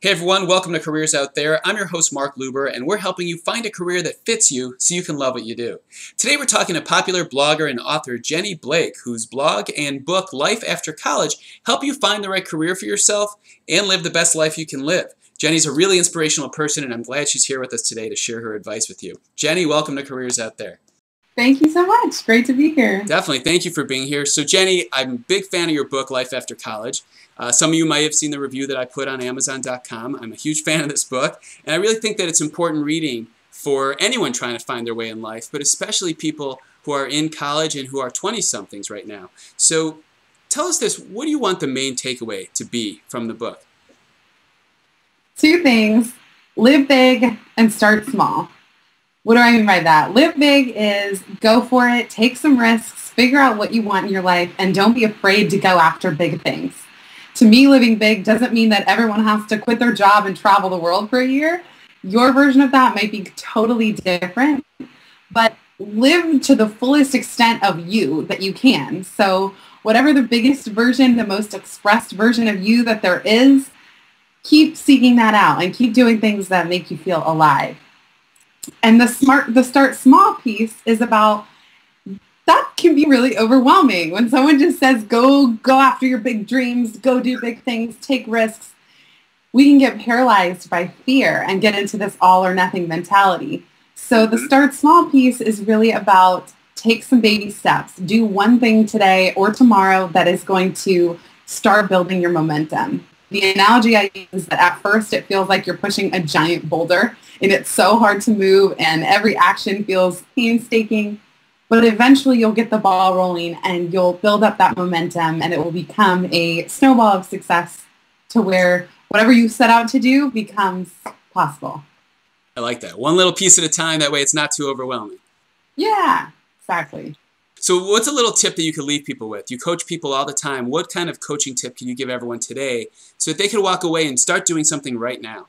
Hey everyone, welcome to Careers Out There. I'm your host Mark Luber, and we're helping you find a career that fits you so you can love what you do. Today we're talking to popular blogger and author Jenny Blake, whose blog and book Life After College help you find the right career for yourself and live the best life you can live. Jenny's a really inspirational person, and I'm glad she's here with us today to share her advice with you. Jenny, welcome to Careers Out There. Thank you so much. Great to be here. Definitely. Thank you for being here. So Jenny, I'm a big fan of your book, Life After College. Some of you might have seen the review that I put on Amazon.com. I'm a huge fan of this book, and I really think that it's important reading for anyone trying to find their way in life, but especially people who are in college and who are 20-somethings right now. So tell us this, what do you want the main takeaway to be from the book? Two things. Live big and start small. What do I mean by that? Live big is go for it, take some risks, figure out what you want in your life, and don't be afraid to go after big things. To me, living big doesn't mean that everyone has to quit their job and travel the world for a year. Your version of that might be totally different, but live to the fullest extent of you that you can. So whatever the biggest version, the most expressed version of you that there is, keep seeking that out and keep doing things that make you feel alive. And the start small piece is about that can be really overwhelming when someone just says, go after your big dreams, go do big things, take risks. We can get paralyzed by fear and get into this all or nothing mentality. So the start small piece is really about take some baby steps. Do one thing today or tomorrow that is going to start building your momentum. The analogy I use is that at first it feels like you're pushing a giant boulder and it's so hard to move and every action feels painstaking. But eventually you'll get the ball rolling and you'll build up that momentum and it will become a snowball of success to where whatever you set out to do becomes possible. I like that. One little piece at a time, that way it's not too overwhelming. Yeah, exactly. So what's a little tip that you could leave people with? You coach people all the time. What kind of coaching tip can you give everyone today so that they can walk away and start doing something right now?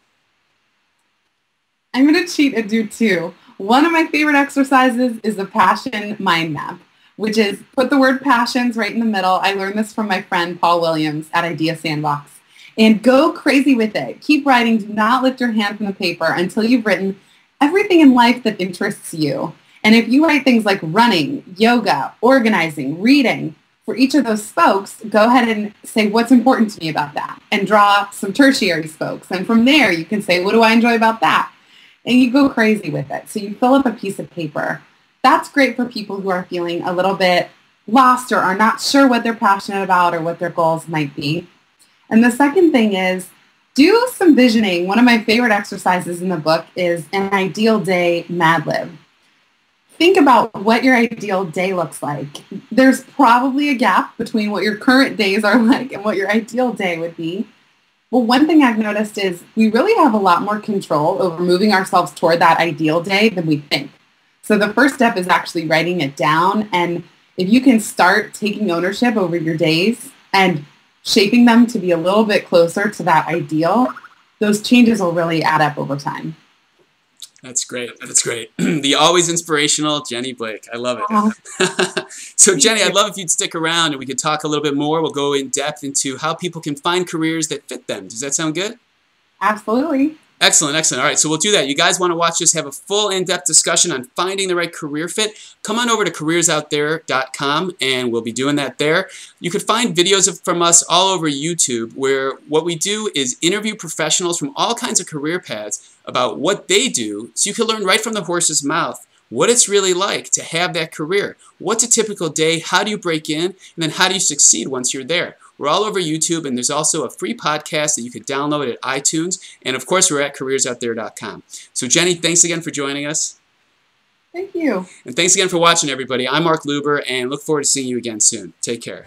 I'm going to cheat and do two. One of my favorite exercises is the passion mind map, which is put the word passions right in the middle. I learned this from my friend Paul Williams at Idea Sandbox. And go crazy with it. Keep writing. Do not lift your hand from the paper until you've written everything in life that interests you. And if you write things like running, yoga, organizing, reading, for each of those spokes, go ahead and say what's important to me about that and draw some tertiary spokes. And from there, you can say, what do I enjoy about that? And you go crazy with it. So you fill up a piece of paper. That's great for people who are feeling a little bit lost or are not sure what they're passionate about or what their goals might be. And the second thing is do some visioning. One of my favorite exercises in the book is an ideal day Mad Lib. Think about what your ideal day looks like. There's probably a gap between what your current days are like and what your ideal day would be. Well, one thing I've noticed is we really have a lot more control over moving ourselves toward that ideal day than we think. So the first step is actually writing it down. And if you can start taking ownership over your days and shaping them to be a little bit closer to that ideal, those changes will really add up over time. That's great. That's great. The always inspirational Jenny Blake. I love it. So Jenny, I'd love if you'd stick around and we could talk a little bit more. We'll go in depth into how people can find careers that fit them. Does that sound good? Absolutely. Excellent, excellent. All right, so we'll do that. You guys want to watch us have a full in-depth discussion on finding the right career fit? Come on over to careersoutthere.com and we'll be doing that there. You could find videos from us all over YouTube where what we do is interview professionals from all kinds of career paths about what they do so you can learn right from the horse's mouth what it's really like to have that career. What's a typical day? How do you break in? And then how do you succeed once you're there? We're all over YouTube, and there's also a free podcast that you could download at iTunes. And, of course, we're at careersoutthere.com. So, Jenny, thanks again for joining us. Thank you. And thanks again for watching, everybody. I'm Mark Luber, and look forward to seeing you again soon. Take care.